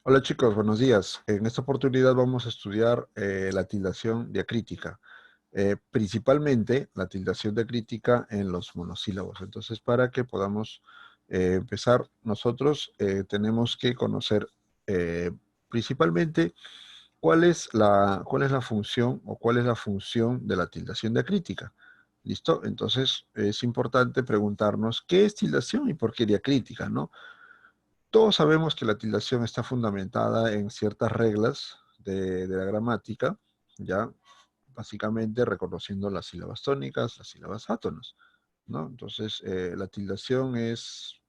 Hola chicos, buenos días. En esta oportunidad vamos a estudiar la tildación diacrítica, principalmente la tildación diacrítica en los monosílabos. Entonces, para que podamos empezar, nosotros tenemos que conocer eh, principalmente cuál es la función o cuál es la función de la tildación diacrítica. ¿Listo? Entonces, es importante preguntarnos qué es tildación y por qué diacrítica, ¿no? Todos sabemos que la tildación está fundamentada en ciertas reglas de la gramática, ya básicamente reconociendo las sílabas tónicas, las sílabas átonas, ¿no? Entonces, la tildación es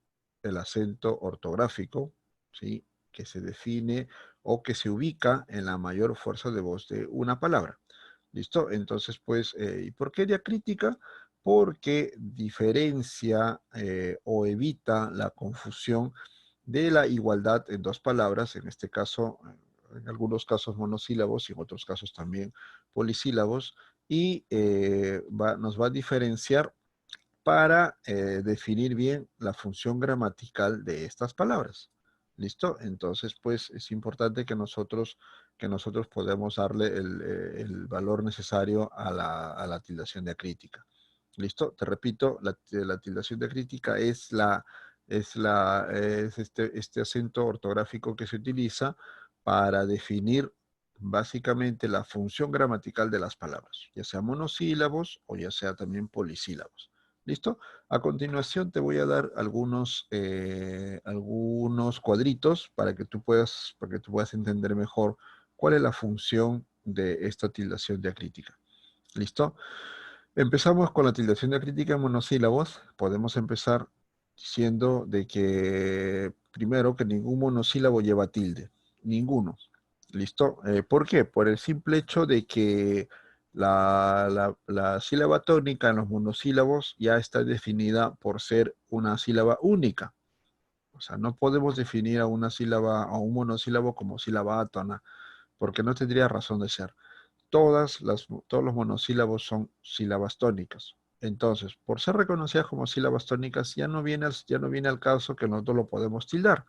el acento ortográfico, ¿sí? Que se define o que se ubica en la mayor fuerza de voz de una palabra. ¿Listo? Entonces, pues, ¿y por qué diacrítica? Porque diferencia o evita la confusión de la igualdad en dos palabras, en este caso, en algunos casos monosílabos y en otros casos también polisílabos, y nos va a diferenciar para definir bien la función gramatical de estas palabras. ¿Listo? Entonces, pues es importante que nosotros podamos darle el valor necesario a la tildación diacrítica. ¿Listo? Te repito, la tildación diacrítica es este acento ortográfico que se utiliza para definir básicamente la función gramatical de las palabras, ya sea monosílabos o ya sea también polisílabos. ¿Listo? A continuación te voy a dar algunos cuadritos para que tú puedas entender mejor cuál es la función de esta tildación diacrítica. ¿Listo? Empezamos con la tildación diacrítica en monosílabos. Podemos empezar diciendo de que, primero, que ningún monosílabo lleva tilde. Ninguno. ¿Listo? ¿Por qué? Por el simple hecho de que la sílaba tónica en los monosílabos ya está definida por ser una sílaba única. O sea, no podemos definir a una sílaba, a un monosílabo como sílaba átona, porque no tendría razón de ser. Todos los monosílabos son sílabas tónicas. Entonces, por ser reconocidas como sílabas tónicas, ya no viene al caso que nosotros lo podemos tildar.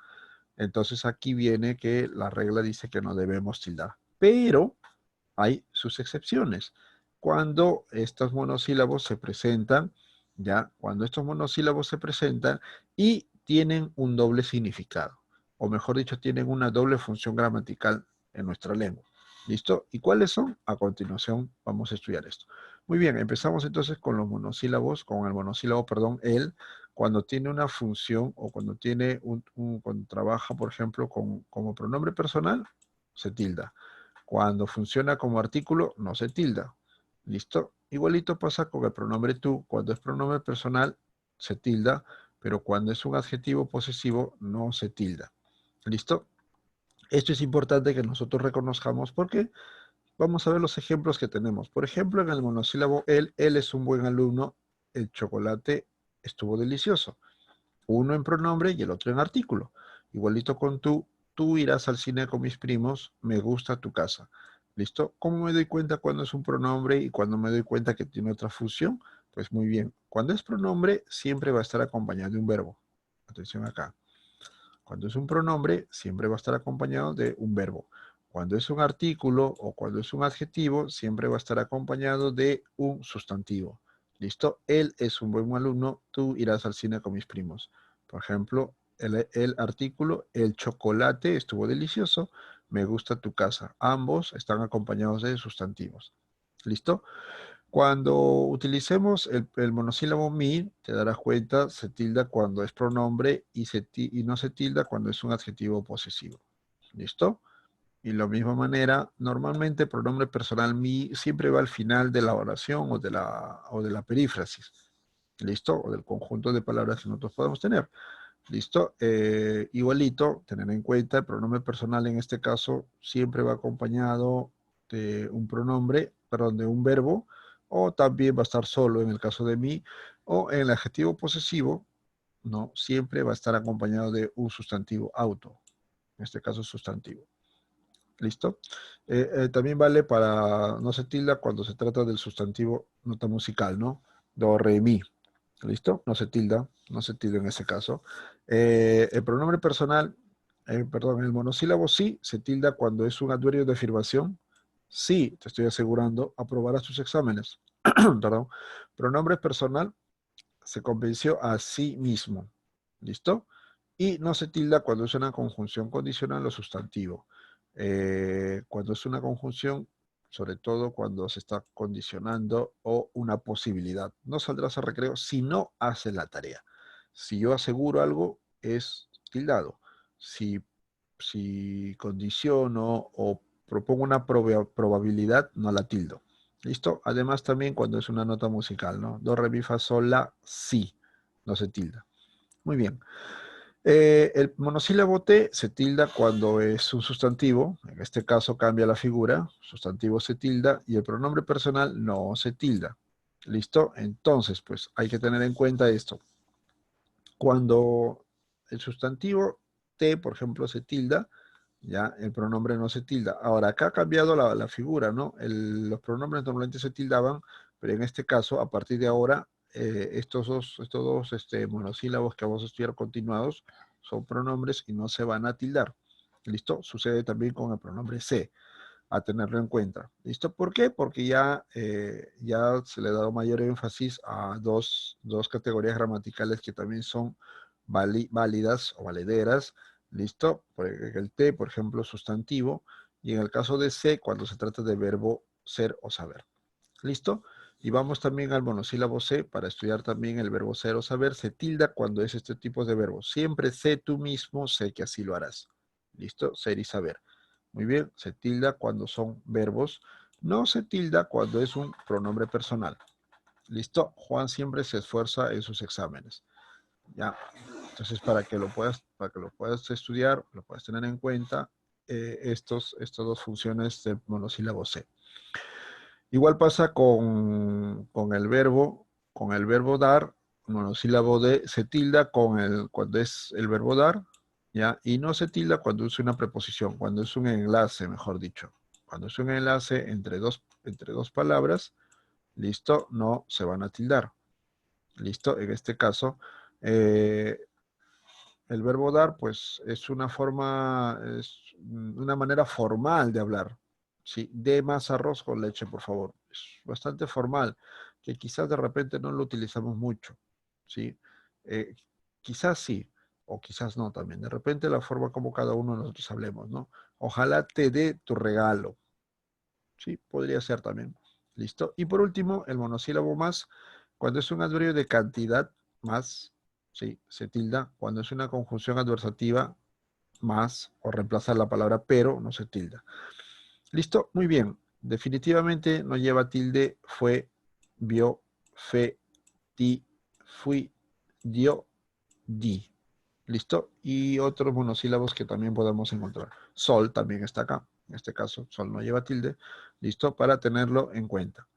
Entonces, aquí viene que la regla dice que no debemos tildar. Pero hay sus excepciones. Cuando estos monosílabos se presentan, ya, cuando estos monosílabos se presentan y tienen un doble significado, o mejor dicho, tienen una doble función gramatical en nuestra lengua. ¿Listo? ¿Y cuáles son? A continuación vamos a estudiar esto. Muy bien, empezamos entonces con los monosílabos, con el monosílabo, perdón, el, cuando tiene una función o cuando tiene cuando trabaja, por ejemplo, como pronombre personal, se tilda. Cuando funciona como artículo, no se tilda. ¿Listo? Igualito pasa con el pronombre tú. Cuando es pronombre personal, se tilda, pero cuando es un adjetivo posesivo, no se tilda. ¿Listo? Esto es importante que nosotros reconozcamos porque vamos a ver los ejemplos que tenemos. Por ejemplo, en el monosílabo él es un buen alumno, el chocolate estuvo delicioso. Uno en pronombre y el otro en artículo. Igualito con tú irás al cine con mis primos, me gusta tu casa. ¿Listo? ¿Cómo me doy cuenta cuando es un pronombre y cuando me doy cuenta que tiene otra función? Pues muy bien. Cuando es pronombre, siempre va a estar acompañado de un verbo. Atención acá. Cuando es un pronombre, siempre va a estar acompañado de un verbo. Cuando es un artículo o cuando es un adjetivo, siempre va a estar acompañado de un sustantivo. ¿Listo? Él es un buen alumno, tú irás al cine con mis primos. Por ejemplo, el artículo, el chocolate estuvo delicioso, me gusta tu casa. Ambos están acompañados de sustantivos. ¿Listo? Cuando utilicemos el monosílabo mi, te darás cuenta, se tilda cuando es pronombre y no se tilda cuando es un adjetivo posesivo. ¿Listo? Y de la misma manera, normalmente el pronombre personal mi siempre va al final de la oración o de la perífrasis. ¿Listo? O del conjunto de palabras que nosotros podemos tener. ¿Listo? Igualito, tener en cuenta, el pronombre personal en este caso siempre va acompañado de un pronombre, perdón, de un verbo, o también va a estar solo en el caso de mí, o en el adjetivo posesivo, ¿no? Siempre va a estar acompañado de un sustantivo auto, en este caso sustantivo. ¿Listo? También vale para, no se tilda cuando se trata del sustantivo nota musical, ¿no? Do, re, mi. ¿Listo? No se tilda en ese caso. El pronombre personal perdón, en el monosílabo sí se tilda cuando es un adverbio de afirmación. Sí, te estoy asegurando, aprobarás tus exámenes. Perdón. Pronombre personal se convenció a sí mismo. ¿Listo? Y no se tilda cuando es una conjunción condicional o sustantivo. Cuando es una conjunción, sobre todo cuando se está condicionando o una posibilidad. No saldrás a recreo si no haces la tarea. Si yo aseguro algo, es tildado. Si, si condiciono o propongo una probabilidad, no la tildo. ¿Listo? Además también cuando es una nota musical, ¿no? Do, re, mi, fa, sol, la, si. No se tilda. Muy bien. El monosílabo T se tilda cuando es un sustantivo, en este caso cambia la figura, sustantivo se tilda y el pronombre personal no se tilda. ¿Listo? Entonces, pues hay que tener en cuenta esto. Cuando el sustantivo T, por ejemplo, se tilda, ya el pronombre no se tilda. Ahora, acá ha cambiado la figura, ¿no? Los pronombres normalmente se tildaban, pero en este caso, a partir de ahora, estos dos monosílabos que vamos a estudiar continuados son pronombres y no se van a tildar. ¿Listo? Sucede también con el pronombre se, a tenerlo en cuenta. ¿Listo? ¿Por qué? Porque ya se le ha dado mayor énfasis a dos categorías gramaticales que también son válidas o valederas. ¿Listo? El T, por ejemplo, sustantivo, y en el caso de se, cuando se trata de verbo ser o saber. ¿Listo? Y vamos también al monosílabo se para estudiar también el verbo ser o saber. Se tilda cuando es este tipo de verbo. Siempre sé tú mismo, sé que así lo harás. ¿Listo? Ser y saber. Muy bien, se tilda cuando son verbos. No se tilda cuando es un pronombre personal. ¿Listo? Juan siempre se esfuerza en sus exámenes. Ya. Entonces, para que lo puedas estudiar, lo puedas tener en cuenta, estas dos funciones del monosílabo se. Igual pasa con el verbo dar, monosílabo de, se tilda cuando es el verbo dar, ¿ya? Y no se tilda cuando es una preposición, cuando es un enlace, mejor dicho. Cuando es un enlace entre dos palabras, listo, no se van a tildar. Listo, en este caso, eh, el verbo dar, pues, es una manera formal de hablar. ¿Sí? De más arroz con leche, por favor. Es bastante formal, que quizás de repente no lo utilizamos mucho. ¿Sí? Eh, Quizás sí, o quizás no también. De repente la forma como cada uno de nosotros hablemos, ¿no? Ojalá te dé tu regalo. Sí, podría ser también. ¿Listo? Y por último, el monosílabo más, cuando es un adverbio de cantidad, más, sí, se tilda. Cuando es una conjunción adversativa, más, o reemplazar la palabra pero, no se tilda. ¿Listo? Muy bien. Definitivamente no lleva tilde, fue, vio, fe, ti, fui, dio, di. ¿Listo? Y otros monosílabos que también podemos encontrar. Sol también está acá. En este caso, sol no lleva tilde. ¿Listo? Para tenerlo en cuenta.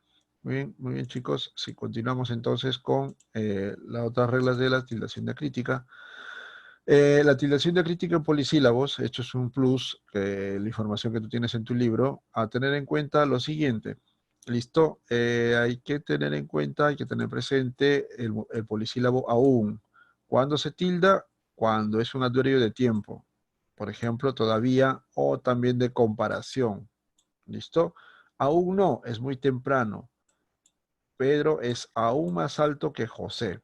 Muy bien, chicos. Si continuamos entonces con las otras reglas de la tildación diacrítica. La tildación diacrítica en polisílabos, esto es un plus, la información que tú tienes en tu libro, a tener en cuenta lo siguiente. ¿Listo? Hay que tener en cuenta, hay que tener presente el polisílabo aún. ¿Cuándo se tilda? Cuando es un adverbio de tiempo. Por ejemplo, todavía o también de comparación. ¿Listo? Aún no, es muy temprano. Pedro es aún más alto que José.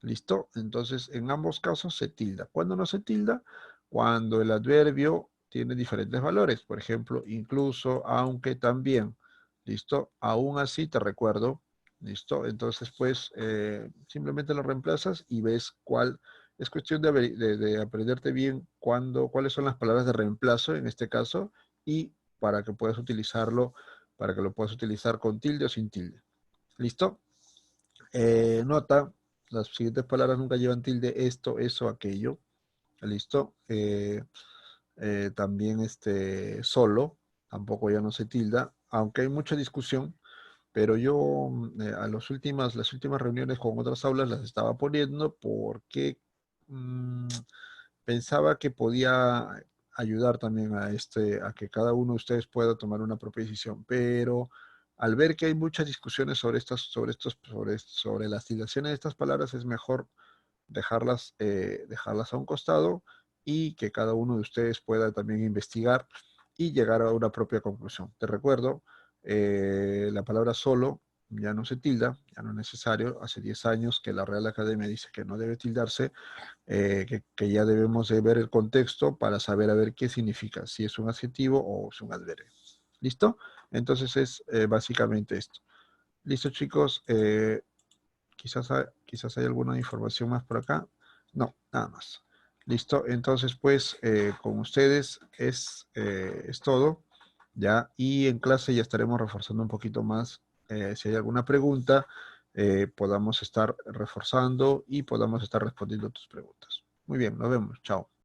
¿Listo? Entonces, en ambos casos se tilda. ¿Cuándo no se tilda? Cuando el adverbio tiene diferentes valores. Por ejemplo, incluso, aunque, también. ¿Listo? Aún así, te recuerdo. ¿Listo? Entonces, pues, simplemente lo reemplazas y ves cuál. Es cuestión de aprenderte bien cuáles son las palabras de reemplazo en este caso y para que puedas utilizarlo, para que lo puedas utilizar con tilde o sin tilde. ¿Listo? Nota, las siguientes palabras nunca llevan tilde, esto, eso, aquello. ¿Listo? También solo, tampoco ya no se tilda, aunque hay mucha discusión, pero yo las últimas reuniones con otras aulas las estaba poniendo porque mm, pensaba que podía ayudar también a que cada uno de ustedes pueda tomar una propia decisión, pero al ver que hay muchas discusiones sobre las tildaciones de estas palabras, es mejor dejarlas a un costado y que cada uno de ustedes pueda también investigar y llegar a una propia conclusión. Te recuerdo, la palabra solo ya no se tilda, ya no es necesario. Hace 10 años que la Real Academia dice que no debe tildarse, que ya debemos de ver el contexto para saber a ver qué significa, si es un adjetivo o es un adverbio. ¿Listo? Entonces es básicamente esto. Listo, chicos. Quizás hay alguna información más por acá. No, nada más. Listo. Entonces, pues, con ustedes es todo. ¿Ya? Y en clase ya estaremos reforzando un poquito más. Si hay alguna pregunta, podamos estar reforzando y podamos estar respondiendo tus preguntas. Muy bien, nos vemos. Chao.